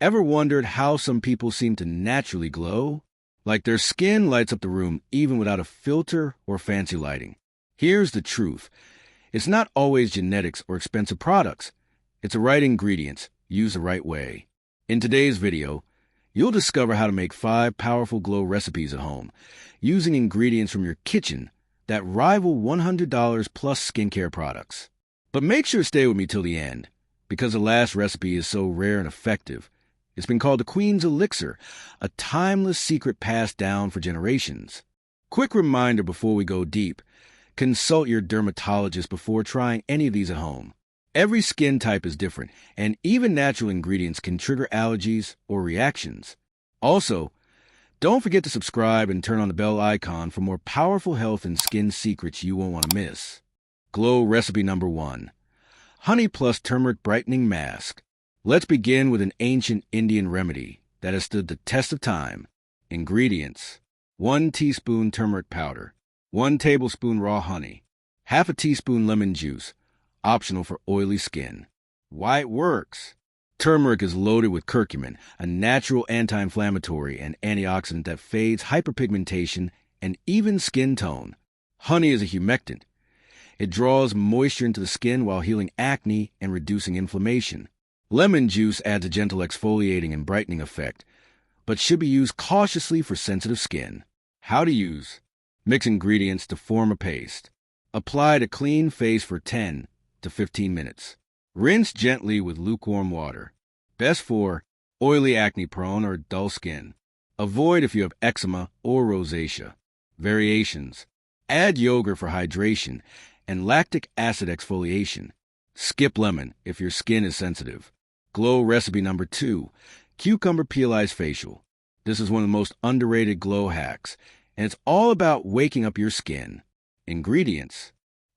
Ever wondered how some people seem to naturally glow? Like their skin lights up the room even without a filter or fancy lighting. Here's the truth. It's not always genetics or expensive products. It's the right ingredients, used the right way. In today's video, you'll discover how to make 5 powerful glow recipes at home, using ingredients from your kitchen that rival $100 plus skincare products. But make sure to stay with me till the end, because the last recipe is so rare and effective. It's been called the Queen's Elixir, a timeless secret passed down for generations. Quick reminder before we go deep, consult your dermatologist before trying any of these at home. Every skin type is different, and even natural ingredients can trigger allergies or reactions. Also, don't forget to subscribe and turn on the bell icon for more powerful health and skin secrets you won't want to miss. Glow recipe number 1. Honey plus turmeric brightening mask. Let's begin with an ancient Indian remedy that has stood the test of time. Ingredients: 1 teaspoon turmeric powder, 1 tablespoon raw honey, half a teaspoon lemon juice, optional for oily skin. Why it works? Turmeric is loaded with curcumin, a natural anti-inflammatory and antioxidant that fades hyperpigmentation and even skin tone. Honey is a humectant. It draws moisture into the skin while healing acne and reducing inflammation. Lemon juice adds a gentle exfoliating and brightening effect, but should be used cautiously for sensitive skin. How to use: mix ingredients to form a paste. Apply to clean face for 10 to 15 minutes. Rinse gently with lukewarm water. Best for oily, acne-prone, or dull skin. Avoid if you have eczema or rosacea. Variations: add yogurt for hydration and lactic acid exfoliation. Skip lemon if your skin is sensitive. Glow recipe number 2. Cucumber peel ice facial. This is one of the most underrated glow hacks, and it's all about waking up your skin. Ingredients: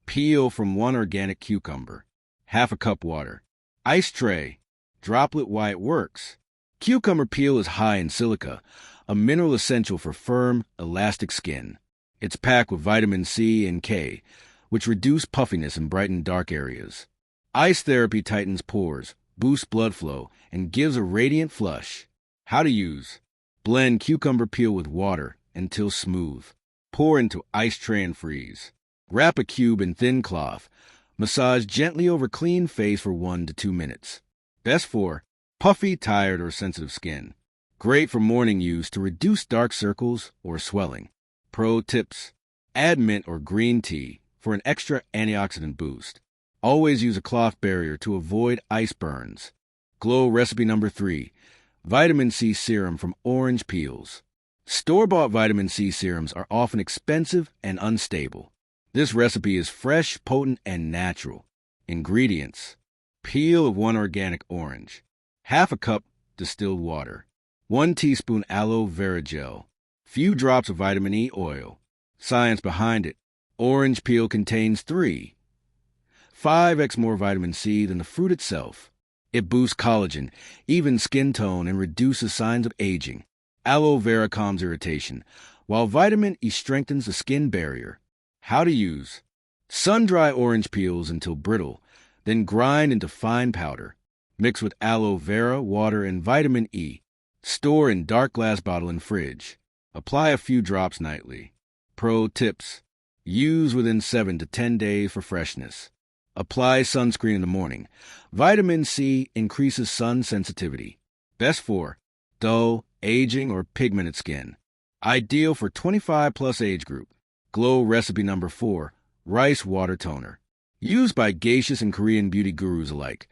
peel from 1 organic cucumber, half a cup water, ice tray, droplet. Why it works: cucumber peel is high in silica, a mineral essential for firm, elastic skin. It's packed with vitamin C and K, which reduce puffiness and brighten dark areas. Ice therapy tightens pores, boosts blood flow, and gives a radiant flush. How to use: blend cucumber peel with water until smooth. Pour into ice tray and freeze. Wrap a cube in thin cloth. Massage gently over clean face for 1 to 2 minutes. Best for puffy, tired, or sensitive skin. Great for morning use to reduce dark circles or swelling. Pro tips: add mint or green tea for an extra antioxidant boost. Always use a cloth barrier to avoid ice burns. Glow recipe number 3. Vitamin C serum from orange peels. Store-bought vitamin C serums are often expensive and unstable. This recipe is fresh, potent, and natural. Ingredients: peel of 1 organic orange, half a cup distilled water, 1 teaspoon aloe vera gel, few drops of vitamin E oil. Science behind it: orange peel contains 5x more vitamin C than the fruit itself. It boosts collagen, evens skin tone, and reduces signs of aging. Aloe vera calms irritation, while vitamin E strengthens the skin barrier. How to use: sun-dry orange peels until brittle, then grind into fine powder. Mix with aloe vera, water, and vitamin E. Store in dark glass bottle in fridge. Apply a few drops nightly. Pro tips: use within 7 to 10 days for freshness. Apply sunscreen in the morning. Vitamin C increases sun sensitivity. Best for dull, aging, or pigmented skin. Ideal for 25 plus age group. Glow recipe number 4. Rice water toner. Used by geishas and Korean beauty gurus alike,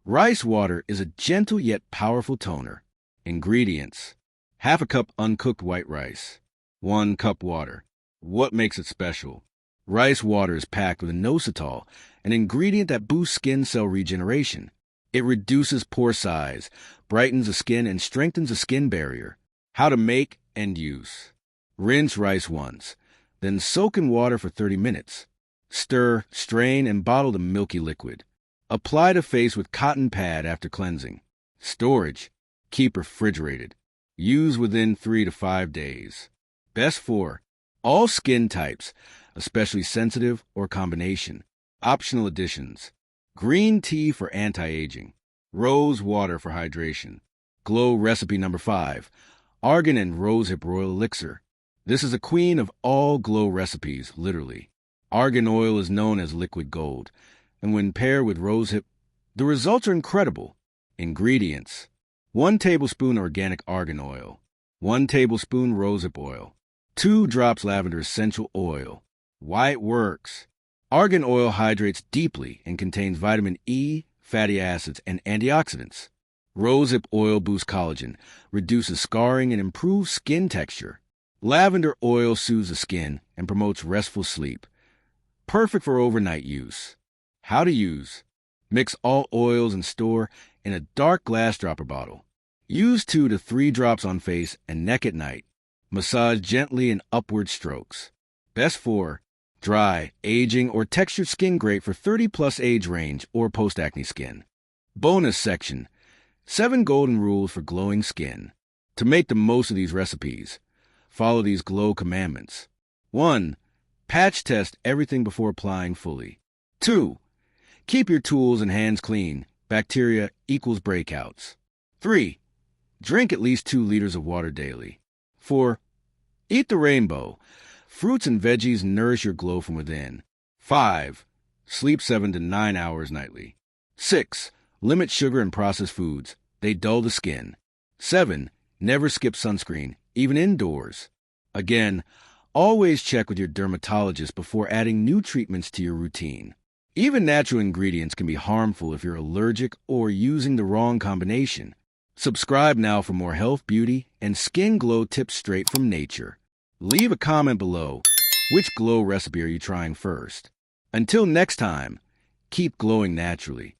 rice water is a gentle yet powerful toner. Ingredients: half a cup uncooked white rice, 1 cup water. What makes it special? Rice water is packed with inositol, an ingredient that boosts skin cell regeneration. It reduces pore size, brightens the skin, and strengthens the skin barrier. How to make and use: rinse rice once, then soak in water for 30 minutes. Stir, strain, and bottle the milky liquid. Apply to face with cotton pad after cleansing. Storage: keep refrigerated. Use within 3 to 5 days. Best for all skin types, especially sensitive or combination. Optional additions: green tea for anti-aging, rose water for hydration. Glow recipe number 5, Argan and rosehip royal elixir. This is a queen of all glow recipes, literally. Argan oil is known as liquid gold, and when paired with rosehip, the results are incredible. Ingredients: 1 tablespoon organic argan oil, 1 tablespoon rosehip oil, 2 drops lavender essential oil. Why it works. Argan oil hydrates deeply and contains vitamin E, fatty acids, and antioxidants. Rosehip oil boosts collagen, reduces scarring, and improves skin texture. Lavender oil soothes the skin and promotes restful sleep. Perfect for overnight use. How to use. Mix all oils and store in a dark glass dropper bottle. Use 2 to 3 drops on face and neck at night. Massage gently in upward strokes. Best for dry, aging, or textured skin. Great for 30-plus age range or post-acne skin. Bonus section: 7 golden rules for glowing skin. To make the most of these recipes, follow these glow commandments. 1. Patch test everything before applying fully. 2. Keep your tools and hands clean. Bacteria equals breakouts. 3. Drink at least 2 liters of water daily. 4. Eat the rainbow. Fruits and veggies nourish your glow from within. 5. Sleep 7 to 9 hours nightly. 6. Limit sugar and processed foods. They dull the skin. 7. Never skip sunscreen, even indoors. Again, always check with your dermatologist before adding new treatments to your routine. Even natural ingredients can be harmful if you're allergic or using the wrong combination. Subscribe now for more health, beauty, and skin glow tips straight from nature. Leave a comment below. Which glow recipe are you trying first? Until next time, keep glowing naturally.